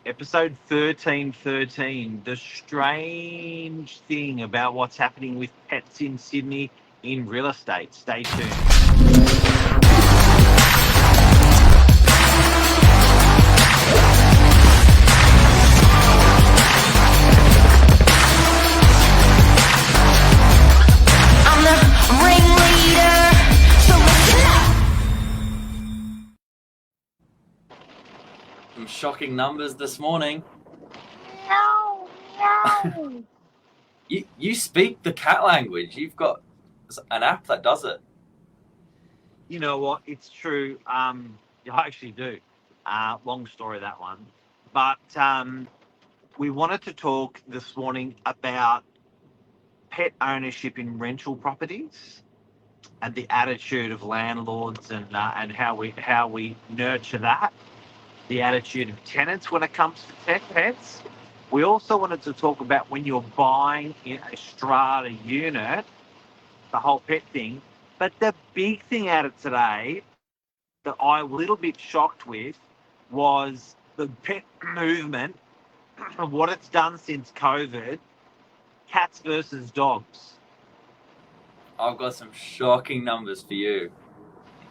Episode 1313, the strange thing about what's happening with pets in Sydney in real estate. Stay tuned. I'm the ringleader, so listen up. Some shocking numbers this morning. Meow, meow. You speak the cat language. You've got an app that does it. You know what? It's true. I actually do. Long story, that one. But we wanted to talk this morning about pet ownership in rental properties and the attitude of landlords and how we nurture that. The attitude of tenants when it comes to pets. We also wanted to talk about when you're buying in a strata unit, the whole pet thing. But the big thing out of today that I was a little bit shocked with was the pet movement and what it's done since COVID. Cats versus dogs. I've got some shocking numbers for you.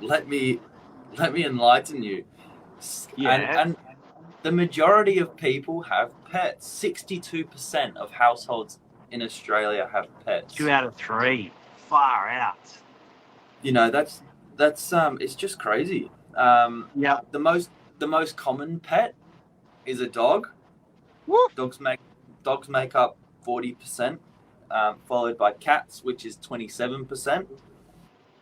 Let me enlighten you. Yeah. And the majority of people have pets. 62% of households in Australia have pets. 2 out of 3. Far out. You know, that's it's just crazy. Yeah. The most common pet is a dog. Woo. Dogs make up 40%, followed by cats, which is 27%,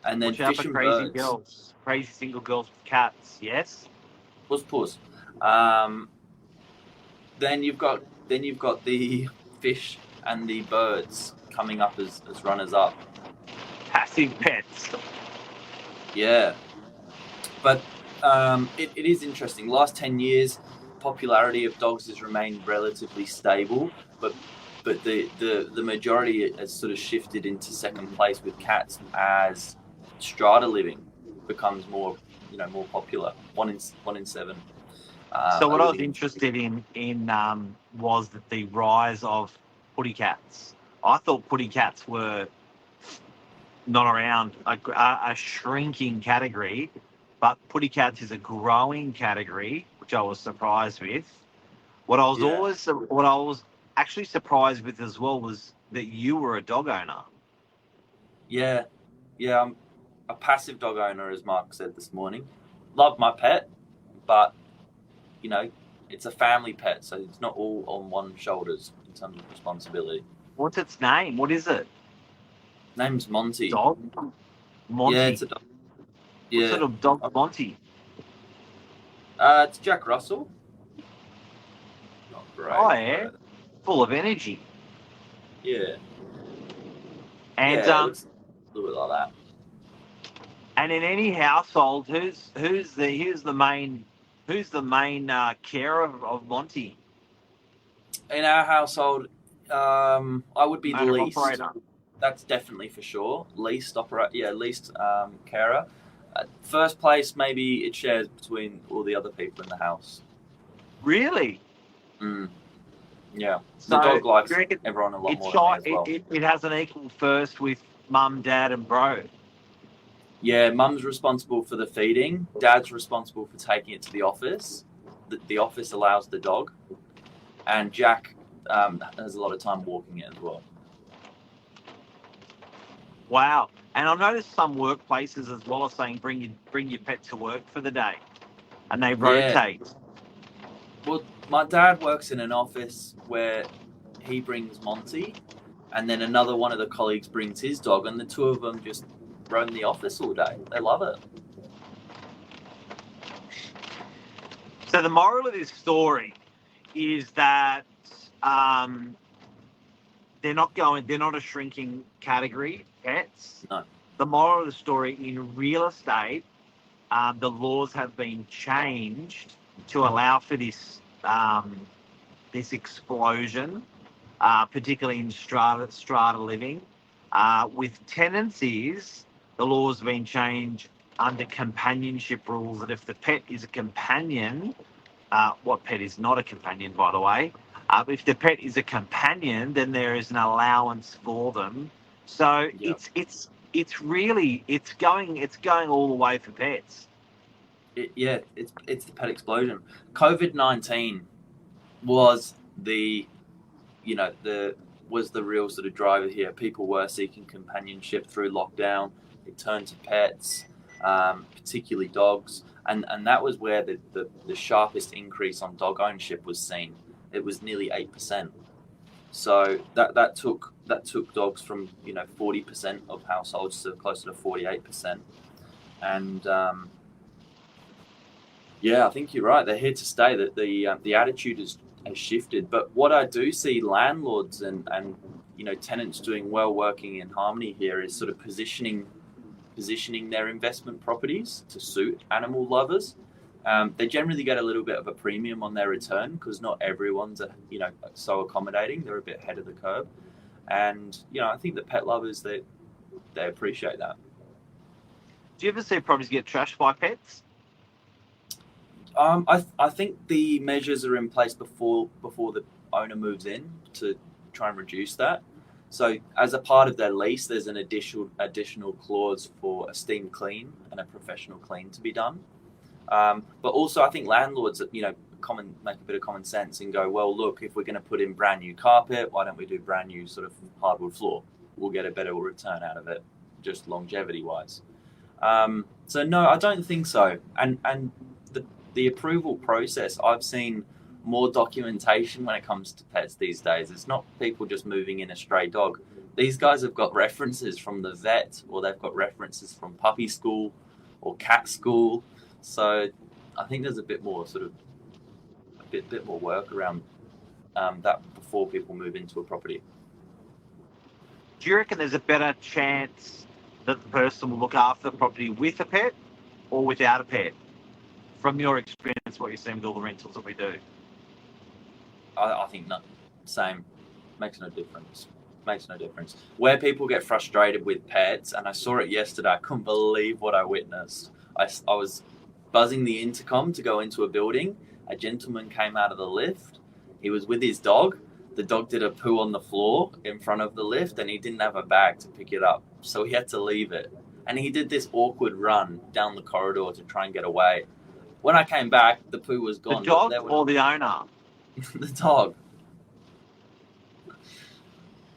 and then Watch out fish for and crazy birds. girls. Crazy single girls with cats. Yes. Puss. Then you've got the fish and the birds coming up as runners up. Passive pets. Yeah, but it is interesting. Last 10 years, popularity of dogs has remained relatively stable, but the majority has sort of shifted into second place with cats as strata living becomes more popular. One in seven. So what I was living in- interested in was that the rise of putty cats. I thought putty cats were not around, a shrinking category, but putty cats is a growing category, which I was surprised with. What I was actually surprised with as well was that you were a dog owner. Yeah, I'm a passive dog owner, as Mark said this morning. Love my pet, but it's a family pet, so it's not all on one shoulders in terms of responsibility. What's its name? What is it? Name's Monty. Dog? Monty. Yeah, it's a dog. Yeah. What sort of dog, Monty? It's Jack Russell. Not great. Oh, yeah. Full of energy. Yeah. And yeah, it looks a little bit like that. And in any household, who's the main carer of Monty? In our household, I would be the Owner least. operator. That's definitely for sure. Least carer. First place, maybe it shares between all the other people in the house. Really? Yeah. So, the dog likes you reckon everyone a lot it's more shot, than me as well. it has an equal first with mum, dad, and bro. Yeah, mum's responsible for the feeding. Dad's responsible for taking it to the office. The office allows the dog. And Jack has a lot of time walking it as well. Wow. And I've noticed some workplaces as well are saying bring your pet to work for the day, and they rotate. Well, my dad works in an office where he brings Monty, and then another one of the colleagues brings his dog, and the two of them just roam the office all day. They love it. So the moral of this story is that they're not a shrinking category, pets. No. The moral of the story, in real estate, the laws have been changed to allow for this explosion, particularly in strata living. With tenancies, the laws have been changed under companionship rules that if the pet is a companion, what pet is not a companion, by the way. If the pet is a companion, then there is an allowance for them. So Yep. it's really it's going all the way for pets. It's the pet explosion. COVID-19 was the was the real sort of driver here. People were seeking companionship through lockdown. They turned to pets, particularly dogs, and that was where the sharpest increase on dog ownership was seen. It was nearly 8%. So that took dogs from 40% of households to closer to 48%, and yeah, I think you're right. They're here to stay. That the attitude has shifted. But what I do see landlords and tenants doing well, working in harmony here, is sort of positioning their investment properties to suit animal lovers. They generally get a little bit of a premium on their return because not everyone's so accommodating. They're a bit ahead of the curve, and I think the pet lovers they appreciate that. Do you ever see properties get trashed by pets? I think the measures are in place before the owner moves in to try and reduce that. So as a part of their lease, there's an additional clause for a steam clean and a professional clean to be done. But also, I think landlords, make a bit of common sense and go, well, look, if we're going to put in brand new carpet, why don't we do brand new sort of hardwood floor? We'll get a better return out of it, just longevity wise. So no, I don't think so. And the approval process, I've seen more documentation when it comes to pets these days. It's not people just moving in a stray dog. These guys have got references from the vet, or they've got references from puppy school or cat school. So I think there's a bit more bit more work around that before people move into a property. Do you reckon there's a better chance that the person will look after the property with a pet or without a pet? From your experience, what you're seeing with all the rentals that we do? I think no, same. Makes no difference. Where people get frustrated with pets, and I saw it yesterday, I couldn't believe what I witnessed. I was buzzing the intercom to go into a building. A gentleman came out of the lift. He was with his dog. The dog did a poo on the floor in front of the lift, and he didn't have a bag to pick it up, so he had to leave it. And he did this awkward run down the corridor to try and get away. When I came back, the poo was gone. The dog or the owner? The dog.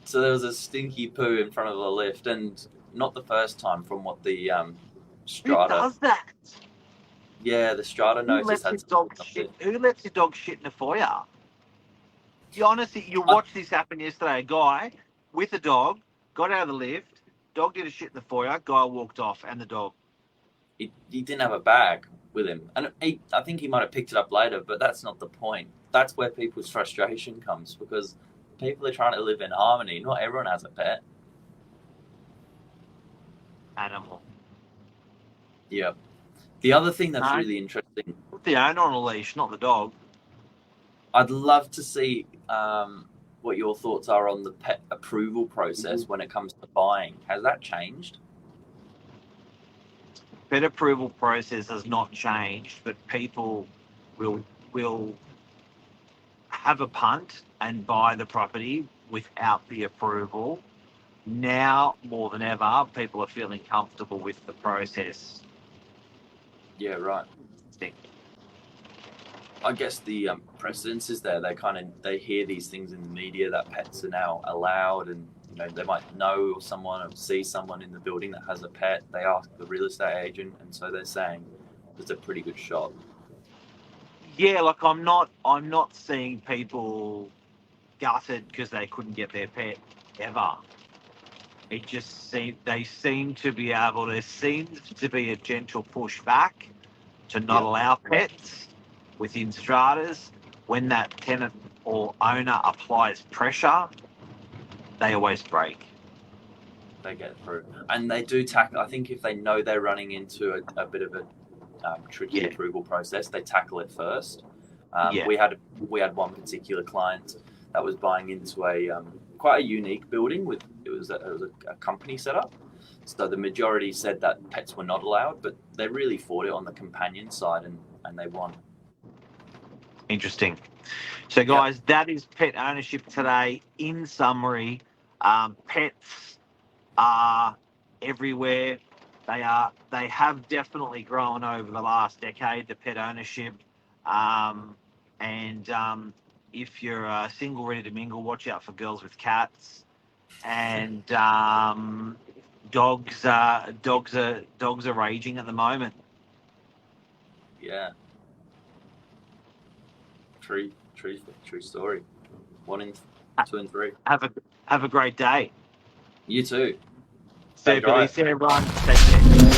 So there was a stinky poo in front of the lift, and not the first time from what the strata. Who does that? Yeah, the strata notice had Who lets his dog shit in the foyer? You honestly, you watched this happen yesterday. A guy with a dog got out of the lift, dog did a shit in the foyer, guy walked off, and the dog. He didn't have a bag with him, and I think he might have picked it up later, but that's not the point. That's where people's frustration comes, because people are trying to live in harmony. Not everyone has a pet. Animal. Yeah. The other thing that's really interesting. Put the owner on a leash, not the dog. I'd love to see what your thoughts are on the pet approval process when it comes to buying. Has that changed? Pet approval process has not changed, but people will have a punt and buy the property without the approval. Now, more than ever, people are feeling comfortable with the process. Yeah, right. I guess the precedence is there. They hear these things in the media that pets are now allowed, and they might know someone or see someone in the building that has a pet. They ask the real estate agent, and so they're saying it's a pretty good shot. Yeah, like I'm not seeing people gutted because they couldn't get their pet ever. It just there seems to be a gentle pushback to not allow pets within stratas. When that tenant or owner applies pressure, they always break. They get through, and they do tackle. I think if they know they're running into a bit of a tricky approval process, they tackle it first. We had one particular client that was buying into a quite a unique building with it was a company setup. So the majority said that pets were not allowed, but they really fought it on the companion side, and they won. Interesting. So, guys, that is pet ownership today. In summary, pets are everywhere. They have definitely grown over the last decade, the pet ownership. If you're single, ready to mingle, watch out for girls with cats. And dogs are raging at the moment. Yeah. True story. 1 and 2 and 3. Have a great day. You too. See you, Stay dry. Billy. See you, everyone. Take care.